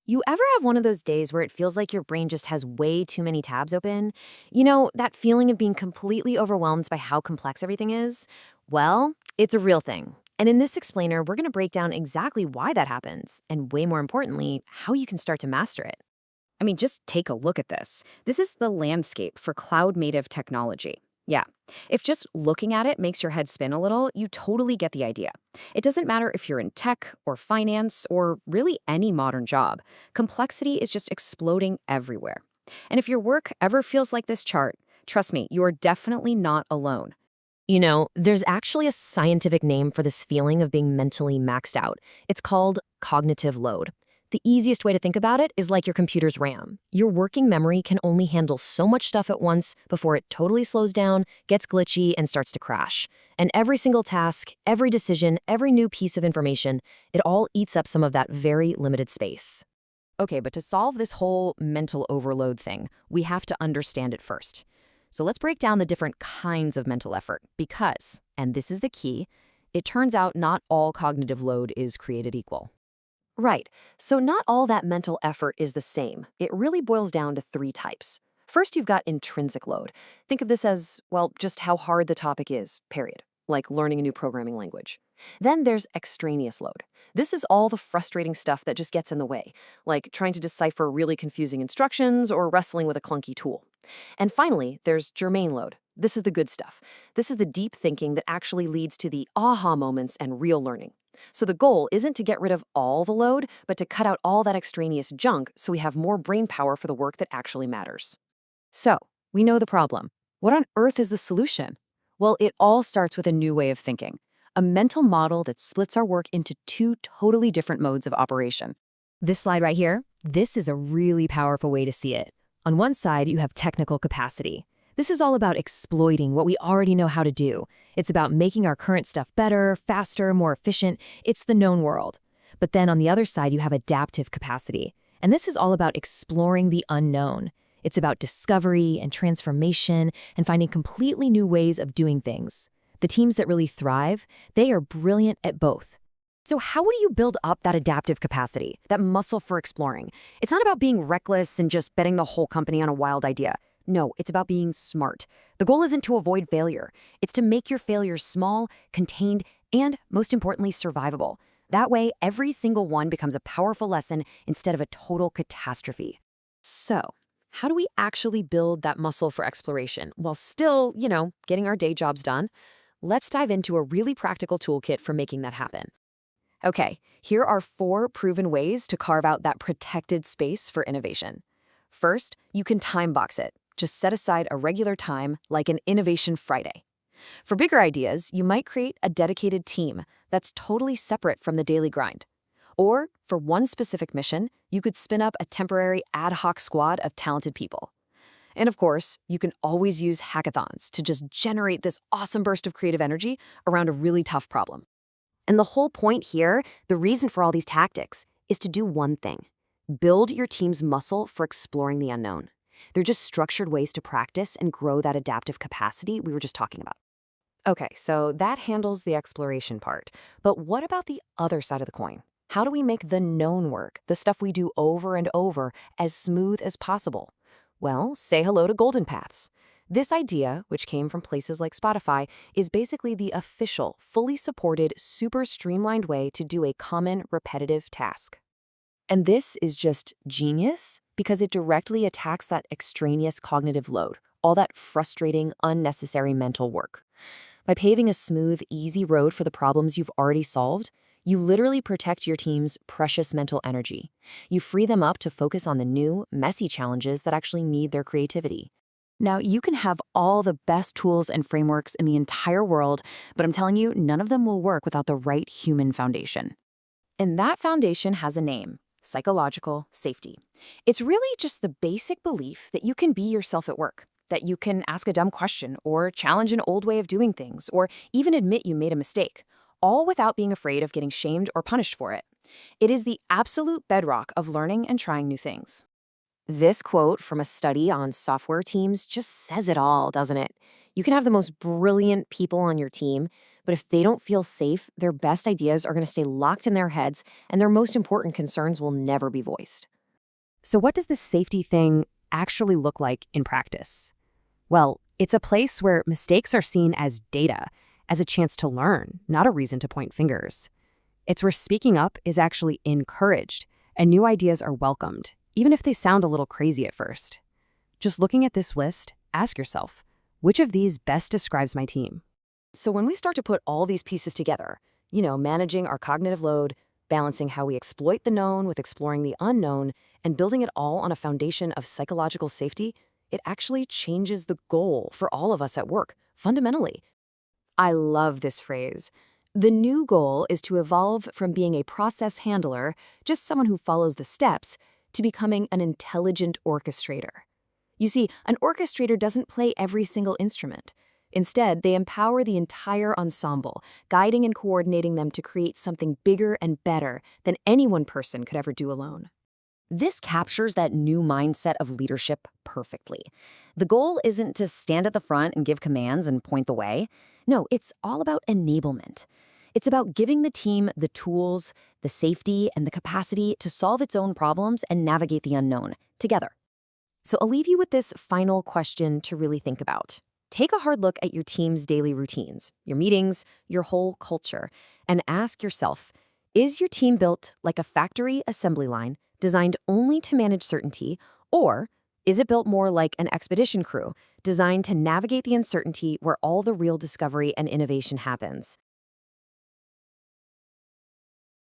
You ever have one of those days where it feels like your brain just has way too many tabs open? That feeling of being completely overwhelmed by how complex everything is? Well, it's a real thing. And in this explainer, we're going to break down exactly why that happens, and way more importantly, how you can start to master it. I mean, just take a look at this. This is the landscape for cloud native technology. Yeah. If just looking at it makes your head spin a little, you totally get the idea. It doesn't matter if you're in tech or finance or really any modern job. Complexity is just exploding everywhere. And if your work ever feels like this chart, trust me, you are definitely not alone. There's actually a scientific name for this feeling of being mentally maxed out. It's called cognitive load. The easiest way to think about it is like your computer's RAM. Your working memory can only handle so much stuff at once before it totally slows down, gets glitchy, and starts to crash. And every single task, every decision, every new piece of information, it all eats up some of that very limited space. Okay, but to solve this whole mental overload thing, we have to understand it first. So let's break down the different kinds of mental effort because, and this is the key, it turns out not all cognitive load is created equal. Right. So not all that mental effort is the same. It really boils down to three types. First, you've got intrinsic load. Think of this as, well, just how hard the topic is, period, like learning a new programming language. Then there's extraneous load. This is all the frustrating stuff that just gets in the way, like trying to decipher really confusing instructions or wrestling with a clunky tool. And finally, there's germane load. This is the good stuff. This is the deep thinking that actually leads to the aha moments and real learning. So the goal isn't to get rid of all the load, but to cut out all that extraneous junk so we have more brain power for the work that actually matters. So, we know the problem. What on earth is the solution? Well, it all starts with a new way of thinking, a mental model that splits our work into two totally different modes of operation. This slide right here, this is a really powerful way to see it. On one side, you have technical capacity. This is all about exploiting what we already know how to do. It's about making our current stuff better, faster, more efficient. It's the known world. But then on the other side, you have adaptive capacity. And this is all about exploring the unknown. It's about discovery and transformation and finding completely new ways of doing things. The teams that really thrive, they are brilliant at both. So how do you build up that adaptive capacity, that muscle for exploring? It's not about being reckless and just betting the whole company on a wild idea. No, it's about being smart. The goal isn't to avoid failure. It's to make your failures small, contained, and, most importantly, survivable. That way, every single one becomes a powerful lesson instead of a total catastrophe. So, how do we actually build that muscle for exploration while still, getting our day jobs done? Let's dive into a really practical toolkit for making that happen. Okay, here are 4 proven ways to carve out that protected space for innovation. First, you can time box it. Just set aside a regular time, like an Innovation Friday. For bigger ideas, you might create a dedicated team that's totally separate from the daily grind. Or, for one specific mission, you could spin up a temporary ad hoc squad of talented people. And of course, you can always use hackathons to just generate this awesome burst of creative energy around a really tough problem. And the whole point here, the reason for all these tactics, is to do one thing. Build your team's muscle for exploring the unknown. They're just structured ways to practice and grow that adaptive capacity we were just talking about. Okay, so that handles the exploration part. But what about the other side of the coin? How do we make the known work, the stuff we do over and over, as smooth as possible? Well, say hello to golden paths. This idea, which came from places like Spotify, is basically the official, fully supported, super streamlined way to do a common, repetitive task. And this is just genius because it directly attacks that extraneous cognitive load, all that frustrating, unnecessary mental work. By paving a smooth, easy road for the problems you've already solved, you literally protect your team's precious mental energy. You free them up to focus on the new, messy challenges that actually need their creativity. Now, you can have all the best tools and frameworks in the entire world, but I'm telling you, none of them will work without the right human foundation. And that foundation has a name: psychological safety. It's really just the basic belief that you can be yourself at work, that you can ask a dumb question or challenge an old way of doing things, or even admit you made a mistake, all without being afraid of getting shamed or punished for it. It is the absolute bedrock of learning and trying new things. This quote from a study on software teams just says it all, doesn't it? You can have the most brilliant people on your team, But if they don't feel safe, their best ideas are going to stay locked in their heads, and their most important concerns will never be voiced. So what does this safety thing actually look like in practice? Well, it's a place where mistakes are seen as data, as a chance to learn, not a reason to point fingers. It's where speaking up is actually encouraged, and new ideas are welcomed, even if they sound a little crazy at first. Just looking at this list, ask yourself, which of these best describes my team? So when we start to put all these pieces together, managing our cognitive load, balancing how we exploit the known with exploring the unknown, and building it all on a foundation of psychological safety, it actually changes the goal for all of us at work, fundamentally. I love this phrase. The new goal is to evolve from being a process handler, just someone who follows the steps, to becoming an intelligent orchestrator. You see, an orchestrator doesn't play every single instrument. Instead, they empower the entire ensemble, guiding and coordinating them to create something bigger and better than any one person could ever do alone. This captures that new mindset of leadership perfectly. The goal isn't to stand at the front and give commands and point the way. No, it's all about enablement. It's about giving the team the tools, the safety, and the capacity to solve its own problems and navigate the unknown together. So I'll leave you with this final question to really think about. Take a hard look at your team's daily routines, your meetings, your whole culture, and ask yourself, is your team built like a factory assembly line designed only to manage certainty, or is it built more like an expedition crew designed to navigate the uncertainty where all the real discovery and innovation happens?